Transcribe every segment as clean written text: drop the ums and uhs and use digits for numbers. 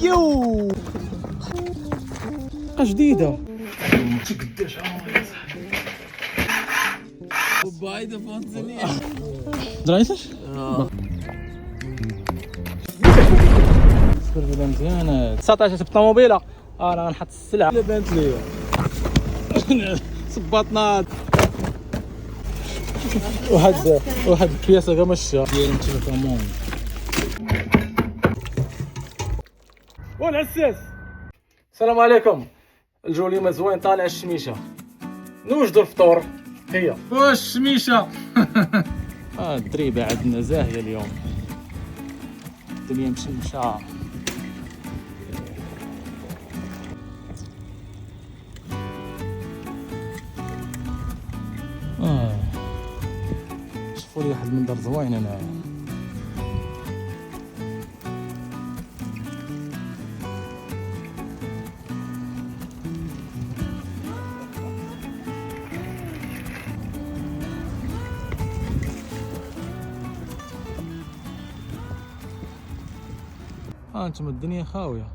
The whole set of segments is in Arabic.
يو جديدة قداش عمرها بايدة فونتزنية دريتش؟ سكر مزيانة 19 الطوموبيلة راه نحط السلعة اللي بانت ليا صباطنا واحد الكياسة غير مشى ديال التليفون والعساس. السلام عليكم. الجو اليوم زوين طالع الشميشة نوجدو الفطور هي واش الشميشة. الدريبة عندنا زاهية اليوم الدنيا مشمشة. شوفوا لي واحد المنظر زوين هنايا. انتم الدنيا خاوية.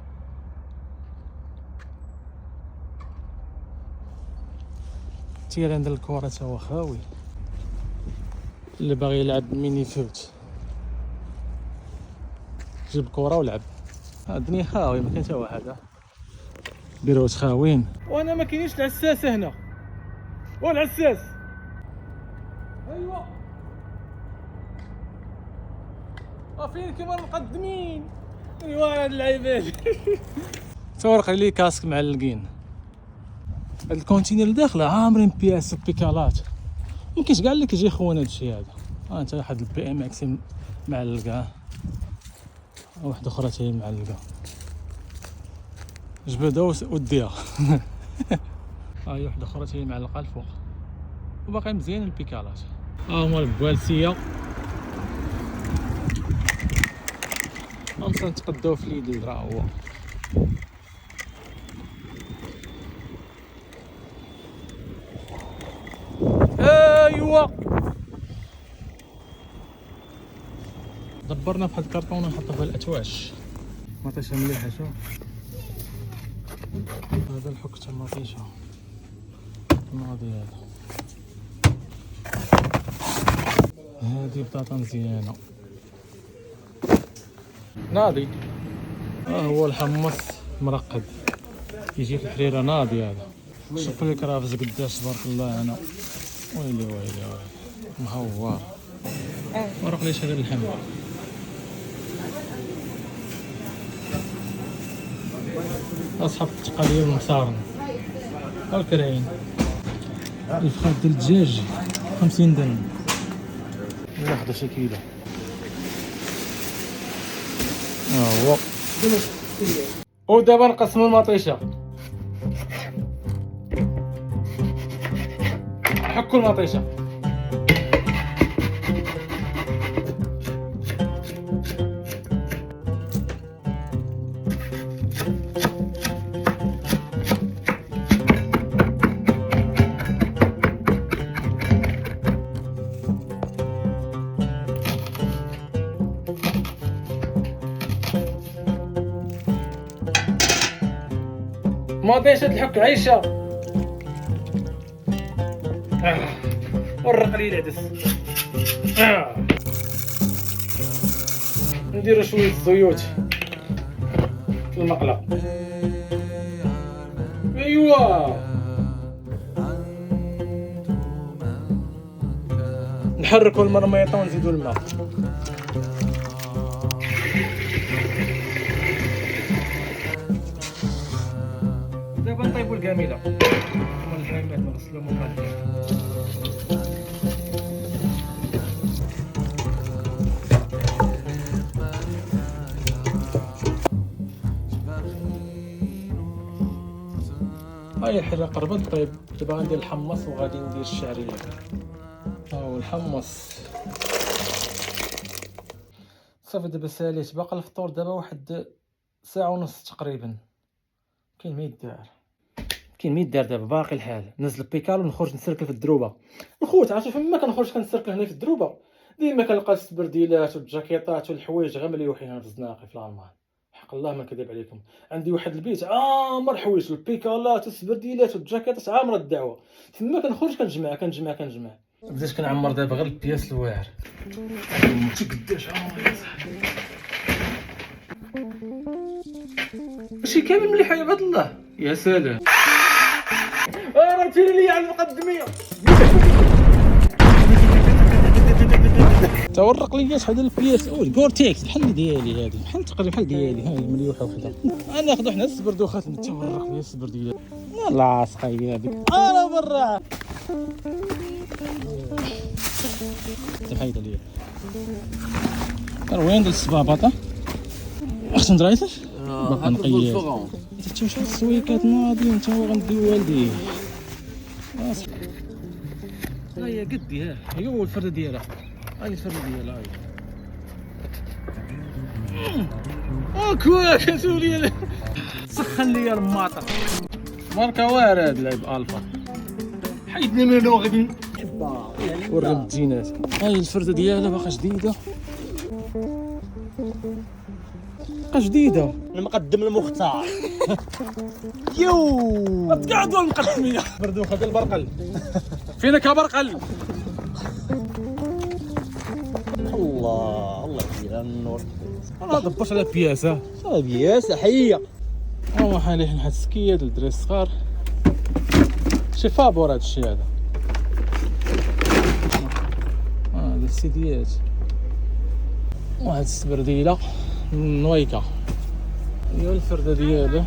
تير عند الكرة تا هو خاوي. اللي باغي يلعب ميني فوت جيب الكرة ولعب. الدنيا خاوية ما كاين حتى واحد. بيروت خاويين وانا ما كاينيش العساسة هنا. والعساس ايوا فين كما المقدمين. ايوا هاد اللعيبات تورق لي كاسك معلقين. هاد الكونتينر داخله عامرين بياس بيكالات. مكاينش كاع اللي كيجي خونا هادشي هذا. انت واحد البي ام اكس معلقه وواحده اخرى تاهي معلقه جبدها وديها. هاي واحده اخرى تاهي معلقه الفوق وباقي مزيان البيكالات. هما البوالسيه غنبقاو نتقداو في ليدل. راه هو ايوا دبرنا بواحد الكرطونه نحطو فيها الاتواش. مطيشه مليحه. شوف هذا الحك تاع المطيشه ناضي. هذه بطاطا مزيانه ناضي. هو الحمص مرقد يجي في الحريره ناضي. هذا شوف لي كرافز قداش تبارك الله. انا ويلي مهور ورق ليش غير الحمل. اصحاب التقاليد المصارن الكراين. الفخاد ديال الدجاج 50 درهم ولا 11 كيلو. هو ودابا نقسمو المطيشه. حكوا المطيشه. مطيشه الحك عيشه. ورق لي العدس. نديرو شويه الزيوت في المقله. ايوا نحركو المرميطه ونزيدو الماء. دابا نطيبو الكامله. هما الحريمات نغسلوهم ونقاديهم. هاي الحرة قربت طيب. دابا غندير الحمص وغادي ندير الشعريه. هاو الحمص صافي. دابا ساليت باقي الفطور. دابا واحد ساعه ونص تقريبا. كاين ما يدار دابا باقي الحال. نزل البيكال ونخرج نسركل في الدروبه. نخوت عرفتي فما كنخرج كنسركل هنا في الدروبه ديما كنلقى السبرديلات والجاكيطات والحوايج غير مليوحين هنا في الزناقي في الالمان. حق الله ما كذب عليكم. عندي واحد البيت عامر حوايج، البيكالات والسبرديلات والجاكيطات عامره الدعوه. تما كنخرج كنجمع. بديت كنعمر دابا غير البياس الواعر. شي قداش يا صاحبي، ماشي كامل مليح يا عباد الله. يا سلام، راه تيري لي على المقدميه. تورق لي شحال البياس الكورتيكس بحال ديالي هذه، بحال تقريبا بحال ديالي. ها مليوحه وحده. انا ناخذ حنا السبردوخات من تورق لي السبرديات. لاصقه هي هذيك انا برا تحيد ليا. وين ديال الصبابطه احسن درايتر باقا نقيد. شفتوا شحال السويكات ناضيين انت غندي والدي. ها هي قدي، ها هي هو الفرده ديالها، هاي الفرده ديالها هاي. كوا كنسولي سخن لي الماطر. ماركه واعر هاد العيب الفا، حيدني منو غادي ورم الجينات. هاي الفرده ديالها باقا جديده، المقدم المختار. يو تقعدوا المقدميه بردوخه ديال البرقل. فينا كبرقل. الله يدير النور. انا ضبط على بياسه بياس حيه. هما حاليا هاد السكيه ديال الدراري الصغار. شي فابور هاد الشي هذا. هاد السيديات وهاد السبرديله من نويكا، هي الفرده ديالها.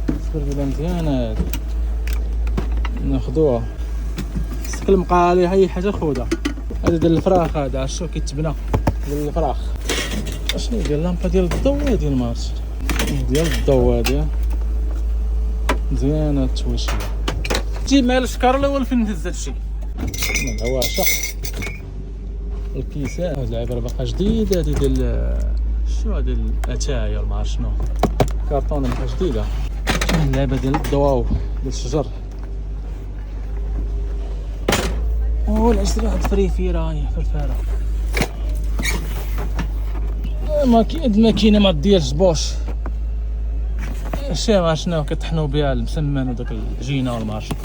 السبرديله مزيانه هادي، ناخدوها. السك المقالي اي حاجه خذها. هذا ديال الفراخ، هذا شوف كيتبنى ديال الفراخ. اشنو ديال اللامبه ديال الضو هادي المارش ديال الضو هادي مزيانه التويشيه. تجيب مع الشكر الاول فين نهز هادشي. هو عشق الكيسان. هاد العباره باقا جديده هادي ديال شنو هادي الاتاي ولا ما عرفت شنو، كارطون باقا جديده. اللعبه ديال الضواو ديال الشجر. العشرة هاد الفريفيره هاي فرفاره. الماكينه ما ديالش بوش شي ما شنو كطحنوا بها المسمن وداك الجينه ولا ما عرفت.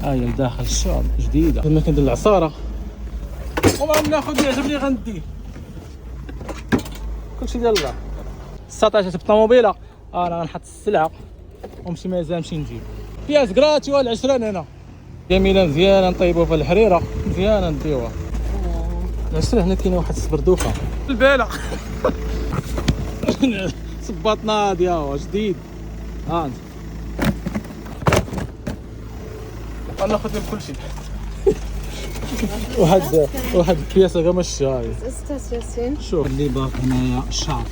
هاي لداخل الشعب جديده. الماكينه ديال العصاره وما ناخذ اللي عجبني غنديه. كلشي ديال الله. 19 بالطوموبيله انا غنحط السلعه ونمشي مازال نمشي نجيب بياس كراتي. والعشران هنا جميله مزيانه نطيبوها في الحريره مزيانه نديوها. العشرة هنا كاينه واحد السبردوخه البالة. صباط ناضي هو جديد. ها انت انا ناخذ لهم كلشي. واحد الكياسه كاع ماشي هاي. استاذ ياسين شوف اللي باق هنايا الشعب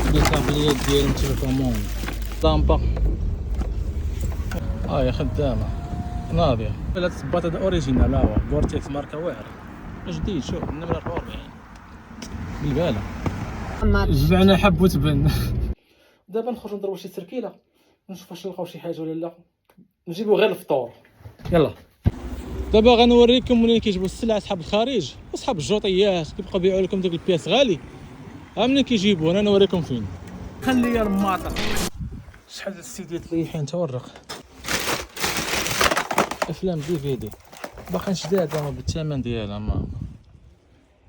القابليات ديال التليفون لامبا هاي خدامه ناضيه. هاد الصباط هذا اوريجينال، هو غورتيكس ماركه واعره جديد. شوف النمره 44 بالباله. جمعنا حب وتبن. دابا نخرجوا نضربوا شي تركيله نشوف واش نلقاو شي حاجه ولا لا، نجيبوا غير الفطور. يلا دابا غنوريكم منين كيجيبوا السلعه صحاب الخارج وصحاب الجوطيات كيبقاو يبيعوا لكم داك البياس غالي. ها منين كيجيبوا انا نوريكم فين. خلي الماطر شحال د السيديات ليحين تورق. افلام دي في دي باقا شداد ما بالثمن ديالها ما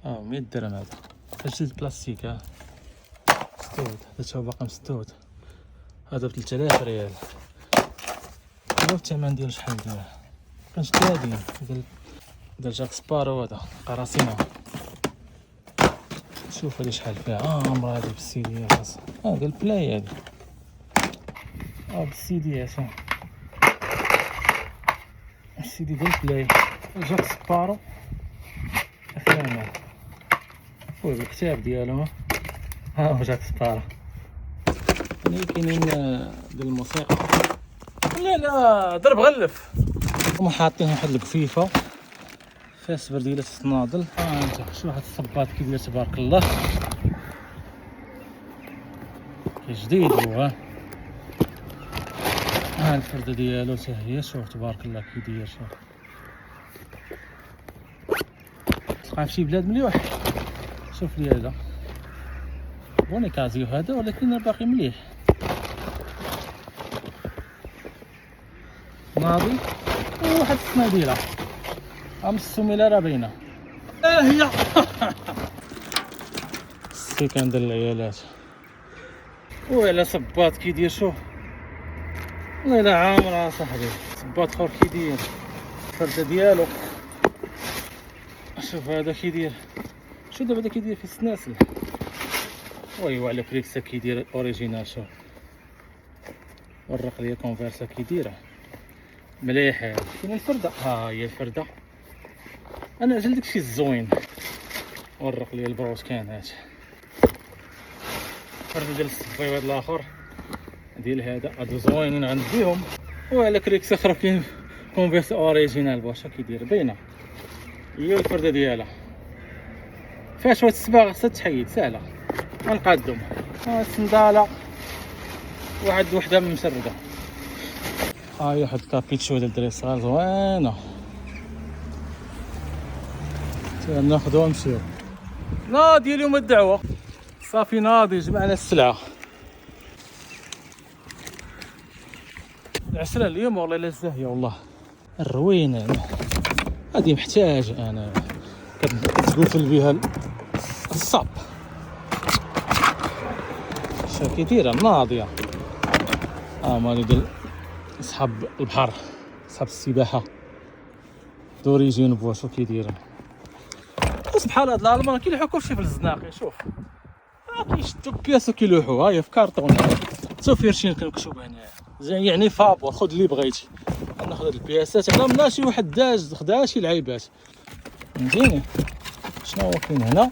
100 درهم. هذا جديد بلاستيك. ها مسدود هذا تا باقا مسدود. هذا ب 3000 ريال. هذا الثمن ديال شحال ديال باقا شدادين ديال جاك سبارو. هذا قراصنه شوف هادي شحال فيها عامره هادي بالسيديات. هذا البلاي هادي بالسيديات. السيدي ديال البلاي جاك سبارو افلام فوق الكتاب ديالو. ها هو جاك سبارو. هنا كاينين ديال الموسيقى. لا ضرب غلف. هما حاطين واحد القفيفه فيها سبرديله الصنادل. انت شوف واحد الصباط كيدير تبارك الله جديد هو. ها الفرده ديالو حتى هي شوف تبارك الله كيدير. شوف وقع في شي بلاد مليح. شوف لي هذا بوني كازيو هذا، ولكن باقي مليح ناضي. وواحد الصناديله السميله راه باينه. هي السيكان ديال العيالات. وعلى صباط كيدير، شوف والله عامر صاحبي. صباط اخر كيدير الفرده ديالو. شوف هذا كيدير، شو دابا هذا كيدير في السناسل. ويوا على بريكسا كيدير اوريجينال. شوف ورق ليا كونفيرسا كيديره مليح. كاين الفرده، ها هي الفرده. انا عجل داكشي الزوين. ورق ليا البروش كانت الفرده ديال الصبيوات الاخر ديال هذا، هادو زوينين غنديهم. وعلى كريكس اخرى كاين كونفيرس اوريجينال. واش كيدير باينه هي الفرده ديالها. فيها شويه الصباغ خاصها تحيد ساهله. غنقادهم السنداله واحد وحده مسرده. ها هي واحد كابيتشو ديال الدري صغار زوينه. ناخذوها ونمشيو. ناضي اليوم الدعوه صافي، ناضي جمعنا السلعه. العسله اليوم والله لا زاهيه والله الروينه. هذه محتاج انا كتقفل بها الصاب. شا كيديره ناضيه. مالي ديال صحاب البحر، صحاب السباحه دوريجين بوا. شو كيديروا بحال هاد الالمان كيلوحو كلشي في الزناقي. شوف كيشدو بياسو كيلوحو. ها هي في كارطون. شوف فيرشين كنكتب هنايا يعني فابور. خذ اللي بغيتي. ناخذ هاد البياسات على منا شي واحد داز خدا شي لعيبات. فهمتيني شنو هو كاين هنا؟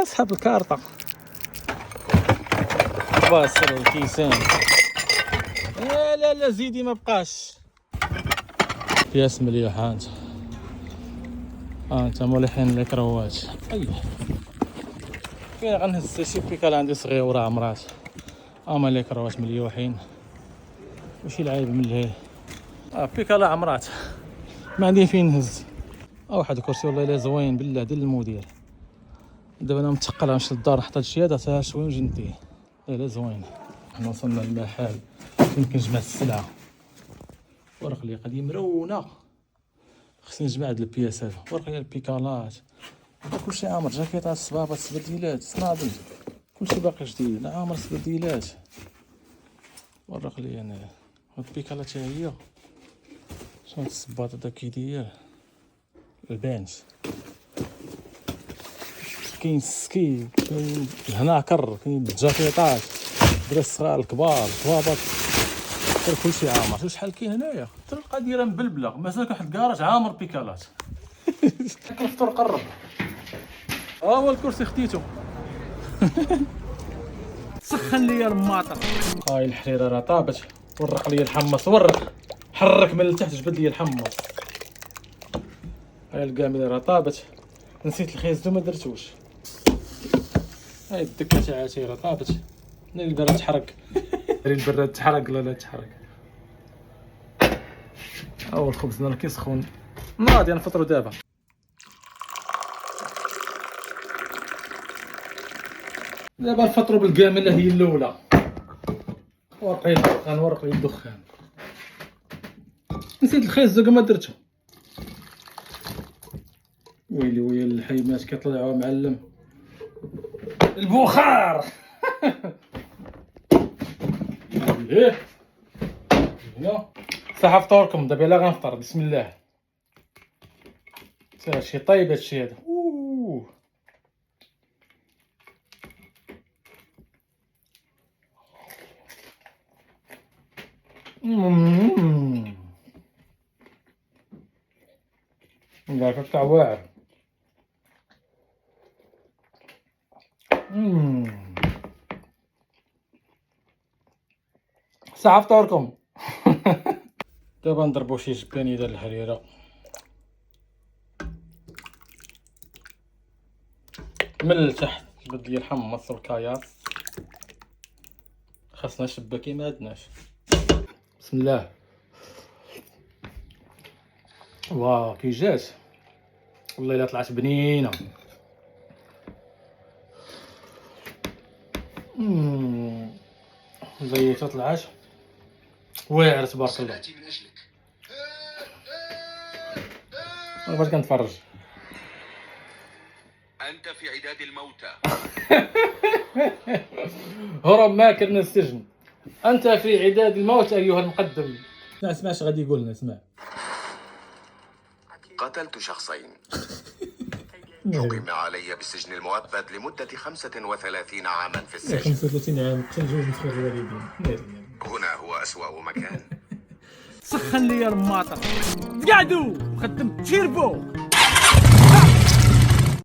صحاب الكارطه باسر الكيسان. لا زيدي ما بقاش. بياس مليح. ها انت مولحين لك روات. كاين غنهز شي بيكال عندي صغيره عمرات. مالك روات مليوحين وشي لعيب من لهيه. بيكالا عمرات ما عندي فين نهز. واحد الكرسي والله الا زوين بالله ديال المدير. دابا انا متقل غنمشي للدار نحط هادشي هذا حتى شويه ونجي نديه. لا زوين. حنا وصلنا للمحل فين كنجمع السلعه. ورق لي قديم مرونه. خصني نجمع هاد البياسات. ورق لي البيكالات كلشي عامر. جاكيطات الصبابط السبرديلات صنادل كلشي باقي جديد عامر. السبرديلات ورق لي انا هاد البيكالات. هي شنو الصباط هذا كيدير البانش. كاين السكي، كاين الهناكر، كاين الجاكيطات دراري الصغار الكبار الكبابط. كلشي عامر. شوف شحال كاين هنايا. حتى القاديره مبلبله. مازال واحد الكراج عامر بيكالات. الفطور قرب. هو الكرسي خديتو. سخن ليا الماطر. هاي الحريره راه طابت. ورق ليا الحمص. ورق حرك من التحت جبد لي الحمص. هاي الكاميرا راه طابت. نسيت الخيزو ما درتوش. هاي الدكه تاعتي راه طابت. ناري البراد تحرق. ناري البراد تحرق. لا تحرق. الخبز راه كيسخن. ناضي نفطرو دابا. دابا نفطرو بالكامله هي الاولى. ورقي غنورق لي الدخان. نسيت الخيزو ما درتو. ويلي الحيمات كيطلعوا معلم. البخار. ايه هنا صح. فطوركم دابا يلا غنفطر. بسم الله. هادشي طيب هادشي هذا. لا تاع واعر. صح فطوركم. دابا نضربو شي جباني ديال الحريره. من التحت جبد لي الحمص والكاياس. خاصنا شباكي ما عندناش. بسم الله. واو كي جات والله الا طلعت بنينه. زيتها طلعت واعره تبارك الله. انا باش كنتفرج. أنت في عداد الموتى. هرب ماكر من السجن. انت في عداد الموت ايها المقدم. ما اسمعش غادي يقول لنا. اسمع. قتلت شخصين. حكم علي بالسجن المؤبد لمدة 35 عاما في السجن. 35 عام تنجوز نفخر الوالدين. هنا هو أسوأ مكان. سخن لي الماطر قعدوا خدمت تيربو.